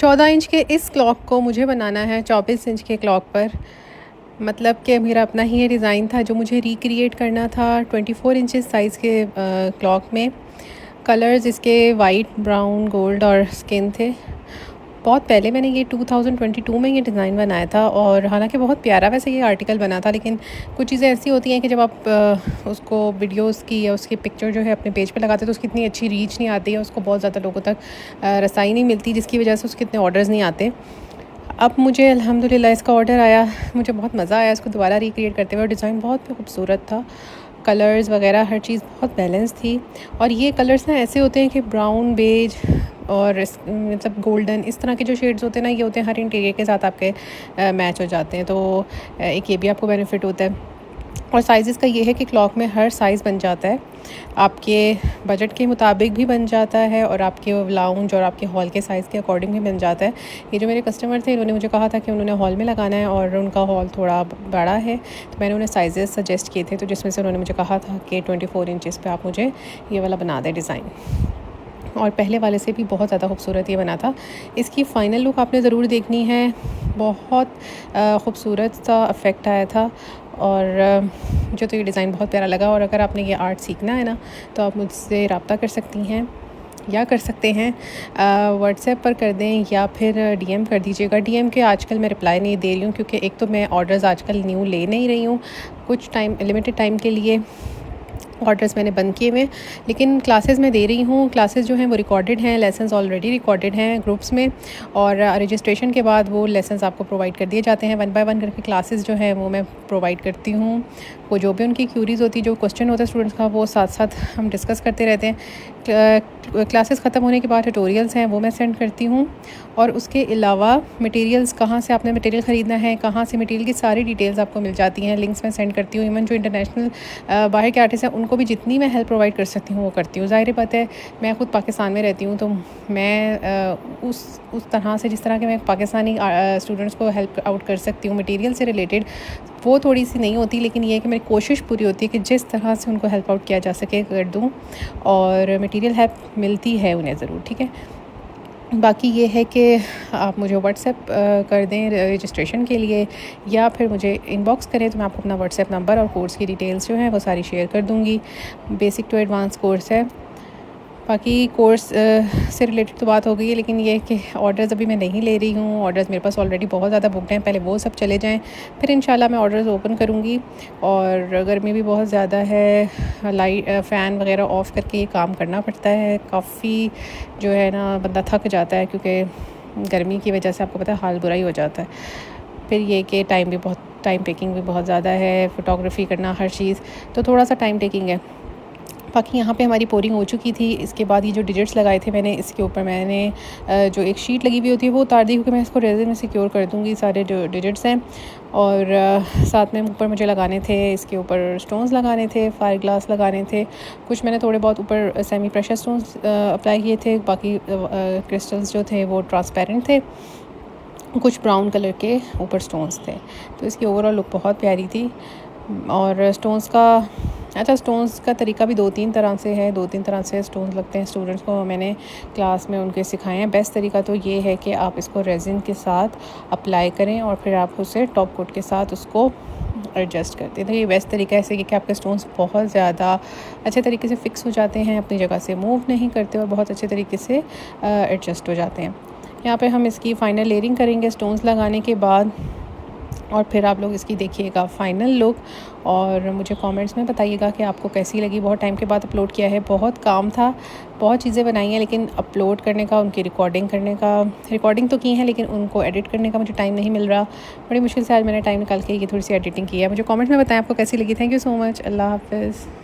14 inch के इस clock को मुझे बनाना है 24 इंच के क्लॉक पर। मतलब कि मेरा अपना ही ये डिज़ाइन था जो मुझे रिक्रिएट करना था 24 इंचेस साइज़ के क्लॉक में। कलर्स इसके वाइट, ब्राउन, गोल्ड और स्किन थे। बहुत पहले मैंने ये 2022 में ये डिज़ाइन बनाया था और हालांकि बहुत प्यारा वैसे ये आर्टिकल बना था, लेकिन कुछ चीज़ें ऐसी होती हैं कि जब आप उसको वीडियोस की या उसकी पिक्चर जो है अपने पेज पे लगाते हैं तो उसकी इतनी अच्छी रीच नहीं आती है, उसको बहुत ज़्यादा लोगों तक रसाई नहीं मिलती, जिसकी वजह से उसके इतने ऑर्डर्स नहीं आते। अब मुझे अल्हम्दुलिल्लाह इसका ऑर्डर आया, मुझे बहुत मज़ा आया इसको दोबारा रिक्रिएट करते हुए। और डिज़ाइन बहुत खूबसूरत था, कलर्स वगैरह हर चीज़ बहुत बैलेंस थी। और ये कलर्स ना ऐसे होते हैं कि ब्राउन, बेज और मतलब गोल्डन, इस तरह के जो शेड्स होते हैं ना, ये होते हैं हर इंटीरियर के साथ आपके मैच हो जाते हैं। तो एक ये भी आपको बेनिफिट होता है। और साइज़ का ये है कि क्लॉक में हर साइज़ बन जाता है, आपके बजट के मुताबिक भी बन जाता है और आपके लाउंज और आपके हॉल के साइज़ के अकॉर्डिंग भी बन जाता है। ये जो मेरे कस्टमर थे, इन्होंने मुझे कहा था कि उन्होंने हॉल में लगाना है और उनका हॉल थोड़ा बड़ा है, तो मैंने उन्हें साइज़ सजेस्ट किए थे, तो जिसमें से उन्होंने मुझे कहा था कि 24 इंचज़ पे आप मुझे ये वाला बना दें डिज़ाइन। और पहले वाले से भी बहुत ज़्यादा खूबसूरत ये बना था। इसकी फ़ाइनल लुक आपने ज़रूर देखनी है, बहुत खूबसूरत सा इफ़ेक्ट आया था और मुझे तो ये डिज़ाइन बहुत प्यारा लगा। और अगर आपने ये आर्ट सीखना है ना, तो आप मुझसे रब्ता कर सकती हैं या कर सकते हैं व्हाट्सएप पर कर दें या फिर डीएम कर दीजिएगा। डीएम के आजकल मैं रिप्लाई नहीं दे रही हूँ, क्योंकि एक तो मैं ऑर्डर्स आजकल न्यू ले नहीं रही हूँ, कुछ टाइम लिमिटेड टाइम के लिए ऑर्डर्स मैंने बंद किए हुए, लेकिन क्लासेस मैं दे रही हूँ। क्लासेस जो हैं वो रिकॉर्डेड हैं, लेसन्स ऑलरेडी रिकॉर्डेड हैं ग्रुप्स में, और रजिस्ट्रेशन के बाद वो लेसन्स आपको प्रोवाइड कर दिए जाते हैं। 1 बाय 1 करके क्लासेस जो हैं वो मैं प्रोवाइड करती हूँ। वो जो भी उनकी क्यूरीज़ होती है, जो क्वेश्चन होता है स्टूडेंट्स का, वो साथ साथ हम डिस्कस करते रहते हैं। क्लासेस ख़त्म होने के बाद ट्यूटोरियल्स हैं वो मैं सेंड करती हूँ। और उसके अलावा मटेरियल्स, कहाँ से आपने मटेरियल ख़रीदना है, कहाँ से मटेरियल की सारी डिटेल्स आपको मिल जाती हैं, लिंक्स मैं सेंड करती हूँ। इवन जो इंटरनेशनल बाहर के आर्टिस्ट हैं उनको भी जितनी मैं हेल्प प्रोवाइड कर सकती हूँ वो करती हूँ। ज़ाहिर बात है, मैं ख़ुद पाकिस्तान में रहती हूँ, तो मैं उस तरह से, जिस तरह के मैं पाकिस्तानी स्टूडेंट्स को हेल्प आउट कर सकती हूँ मटेरियल से रिलेटेड, वो थोड़ी सी नहीं होती। लेकिन ये है कि मेरी कोशिश पूरी होती है कि जिस तरह से उनको हेल्प आउट किया जा सके कर दूँ, और मटेरियल हेल्प मिलती है उन्हें ज़रूर, ठीक है। बाकी ये है कि आप मुझे व्हाट्सएप कर दें रजिस्ट्रेशन के लिए, या फिर मुझे इनबॉक्स करें, तो मैं आपको अपना व्हाट्सएप नंबर और कोर्स की डिटेल्स जो हैं वो सारी शेयर कर दूँगी। बेसिक टू एडवांस कोर्स है। बाकी कोर्स से रिलेटेड तो बात हो गई है, लेकिन ये है कि ऑर्डर्स अभी मैं नहीं ले रही हूँ। ऑर्डर्स मेरे पास ऑलरेडी बहुत ज़्यादा बुकड हैं, पहले वो सब चले जाएं, फिर इंशाल्लाह मैं ऑर्डर्स ओपन करूँगी। और गर्मी भी बहुत ज़्यादा है, लाइट फ़ैन वगैरह ऑफ़ करके ये काम करना पड़ता है। काफ़ी जो है ना, बंदा थक जाता है, क्योंकि गर्मी की वजह से आपको पता है हाल बुरा ही हो जाता है। फिर ये कि टाइम टेकिंग भी बहुत ज़्यादा है, फ़ोटोग्राफ़ी करना हर चीज़, तो थोड़ा सा टाइम टेकिंग है। बाकी यहाँ पे हमारी पोरिंग हो चुकी थी। इसके बाद ये जो डिजिट्स लगाए थे मैंने, इसके ऊपर मैंने जो एक शीट लगी हुई होती है वो उतार दी, क्योंकि मैं इसको रेज़िन में सिक्योर कर दूँगी सारे जो डिजिट्स हैं। और साथ में ऊपर मुझे लगाने थे, इसके ऊपर स्टोन्स लगाने थे, फायर ग्लास लगाने थे। कुछ मैंने थोड़े बहुत ऊपर सेमी प्रेशर स्टोन्स अप्लाई किए थे, बाकी क्रिस्टल्स जो थे वो ट्रांसपेरेंट थे, कुछ ब्राउन कलर के ऊपर स्टोन्स थे। तो इसकी ओवरऑल लुक बहुत प्यारी थी। और स्टोन्स का तरीका भी 2-3 तरह से है, 2-3 तरह से स्टोन्स लगते हैं। स्टूडेंट्स को मैंने क्लास में उनके सिखाए हैं। बेस्ट तरीका तो ये है कि आप इसको रेज़िन के साथ अप्लाई करें और फिर आप उसे टॉप कोट के साथ उसको एडजस्ट करते हैं। तो ये बेस्ट तरीका ऐसे कि आपके स्टोन्स बहुत ज़्यादा अच्छे तरीके से फ़िक्स हो जाते हैं, अपनी जगह से मूव नहीं करते और बहुत अच्छे तरीके से एडजस्ट हो जाते हैं। यहाँ पे हम इसकी फ़ाइनल लेयरिंग करेंगे स्टोन्स लगाने के बाद, और फिर आप लोग इसकी देखिएगा फ़ाइनल लुक, और मुझे कमेंट्स में बताइएगा कि आपको कैसी लगी। बहुत टाइम के बाद अपलोड किया है, बहुत काम था, बहुत चीज़ें बनाई हैं, लेकिन अपलोड करने का, उनकी रिकॉर्डिंग तो की है, लेकिन उनको एडिट करने का मुझे टाइम नहीं मिल रहा। बड़ी मुश्किल से आज मैंने टाइम निकाल के ये थोड़ी सी एडिटिंग की है। मुझे कमेंट्स में बताएं आपको कैसी लगी। Thank you so much. अल्लाह हाफ़िज़।